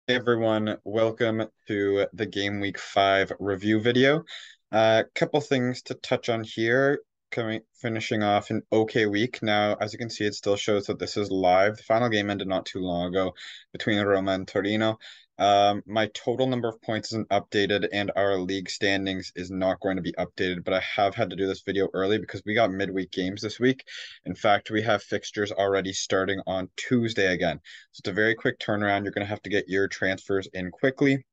Hey everyone, welcome to the Game Week 5 review video. A couple things to touch on here, finishing off an okay week. Now, as you can see, it still shows that this is live. The final game ended not too long ago between Roma and Torino. My total number of points isn't updated, and our league standings is not going to be updated, but I have had to do this video early because we got midweek games this week. In fact, we have fixtures already starting on Tuesday again. So it's a very quick turnaround. You're going to have to get your transfers in quickly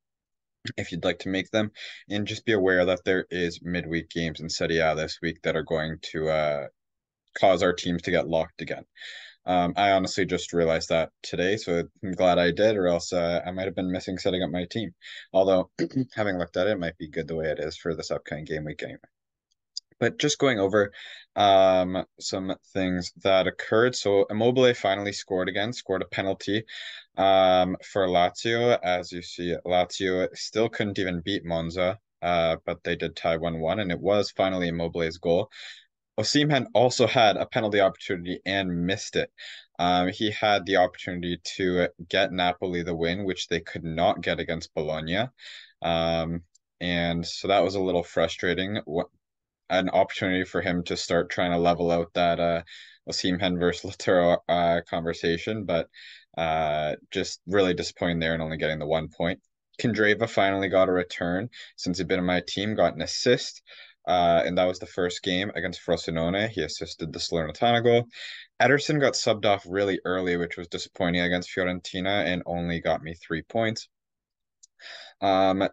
if you'd like to make them, and just be aware that there is midweek games in Serie A this week that are going to cause our teams to get locked again. I honestly just realized that today, so I'm glad I did, or else I might have been missing setting up my team. Although, having looked at it, it might be good the way it is for this upcoming game week anyway. But just going over some things that occurred. So Immobile finally scored again, scored a penalty for Lazio. As you see, Lazio still couldn't even beat Monza, but they did tie 1-1, and it was finally Immobile's goal. Osimhen also had a penalty opportunity and missed it. He had the opportunity to get Napoli the win, which they could not get against Bologna. Um, and so that was a little frustrating. An opportunity for him to start trying to level out that Osimhen versus Lautaro conversation, but just really disappointing there and only getting the 1 point. Kendreva finally got a return since he'd been in my team, got an assist, and that was the first game against Frosinone. He assisted the Salernitana goal. Ederson got subbed off really early, which was disappointing against Fiorentina, and only got me 3 points. Um,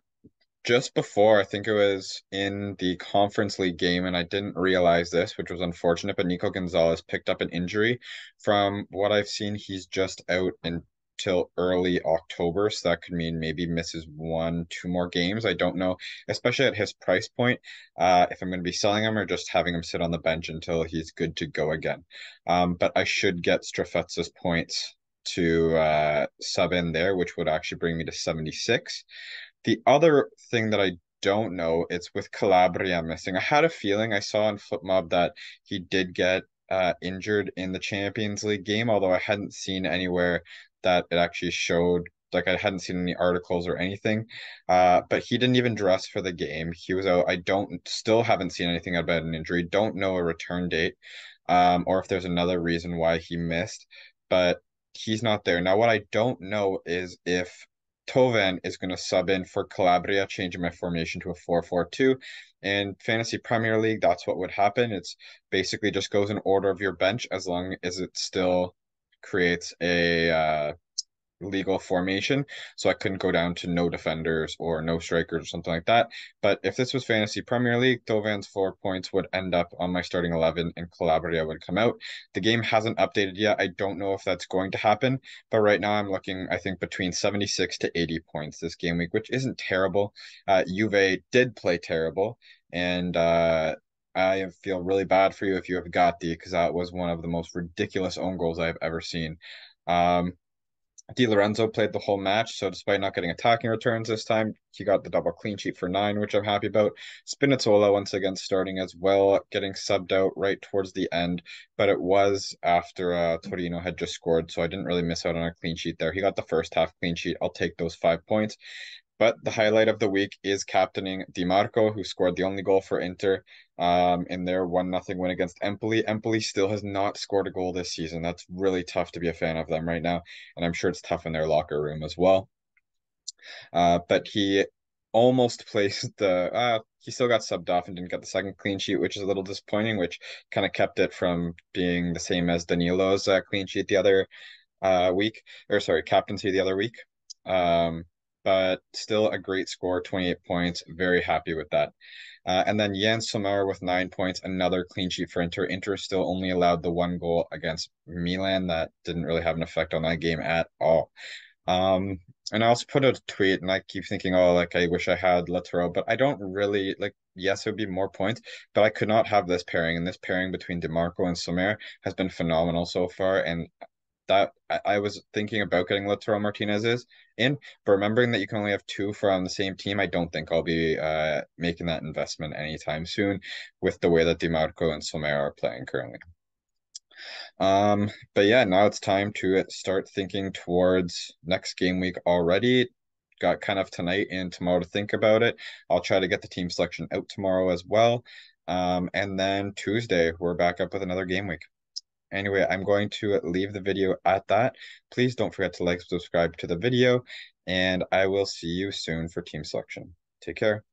just before, I think it was in the Conference League game, and I didn't realize this, which was unfortunate, but Nico Gonzalez picked up an injury. From what I've seen, he's just out until early October, so that could mean maybe misses one, two more games. I don't know, especially at his price point, if I'm going to be selling him or just having him sit on the bench until he's good to go again. But I should get Strafezza's points to sub in there, which would actually bring me to 76. The other thing that I don't know, it's with Calabria missing. I had a feeling I saw on FootMob that he did get injured in the Champions League game, although I hadn't seen anywhere that it actually showed, like I hadn't seen any articles or anything. But he didn't even dress for the game. He was out. I don't still haven't seen anything about an injury. Don't know a return date, or if there's another reason why he missed, but he's not there. Now, what I don't know is if Tovan is going to sub in for Calabria, changing my formation to a 4-4-2. In Fantasy Premier League, that's what would happen. It's basically just goes in order of your bench as long as it still creates a legal formation. So I couldn't go down to no defenders or no strikers or something like that. But if this was Fantasy Premier League, Tovan's 4 points would end up on my starting 11 and Calabria would come out. The game hasn't updated yet. I don't know if that's going to happen, but right now I'm looking, I think, between 76 to 80 points this game week, which isn't terrible. Juve did play terrible, and I feel really bad for you if you have Gatti because that was one of the most ridiculous own goals I've ever seen. Um, Di Lorenzo played the whole match, so despite not getting attacking returns this time, he got the double clean sheet for 9, which I'm happy about. Spinazzola once again starting as well, getting subbed out right towards the end, but it was after Torino had just scored, so I didn't really miss out on a clean sheet there. He got the first half clean sheet. I'll take those 5 points. But the highlight of the week is captaining Di Marco, who scored the only goal for Inter in their 1-0 win against Empoli. Empoli still has not scored a goal this season. That's really tough to be a fan of them right now, and I'm sure it's tough in their locker room as well. But he almost placed he still got subbed off and didn't get the second clean sheet, which is a little disappointing, which kind of kept it from being the same as Danilo's clean sheet the other week, or sorry, captaincy the other week. Um, but still a great score, 28 points. Very happy with that. And then Jens Sommer with 9 points, another clean sheet for Inter. Inter still only allowed the one goal against Milan. That didn't really have an effect on that game at all. And I also put out a tweet and I keep thinking, oh, like I wish I had Lautaro, but I don't really like, yes, it would be more points, but I could not have this pairing. And this pairing between DeMarco and Sommer has been phenomenal so far. And that I was thinking about getting Lautaro Martinez's in, but remembering that you can only have two from the same team, I don't think I'll be making that investment anytime soon with the way that DeMarco and Sommer are playing currently. But yeah, now it's time to start thinking towards next game week already. Got kind of tonight and tomorrow to think about it. I'll try to get the team selection out tomorrow as well. And then Tuesday, we're back up with another game week. Anyway, I'm going to leave the video at that. Please don't forget to like, subscribe to the video, and I will see you soon for team selection. Take care.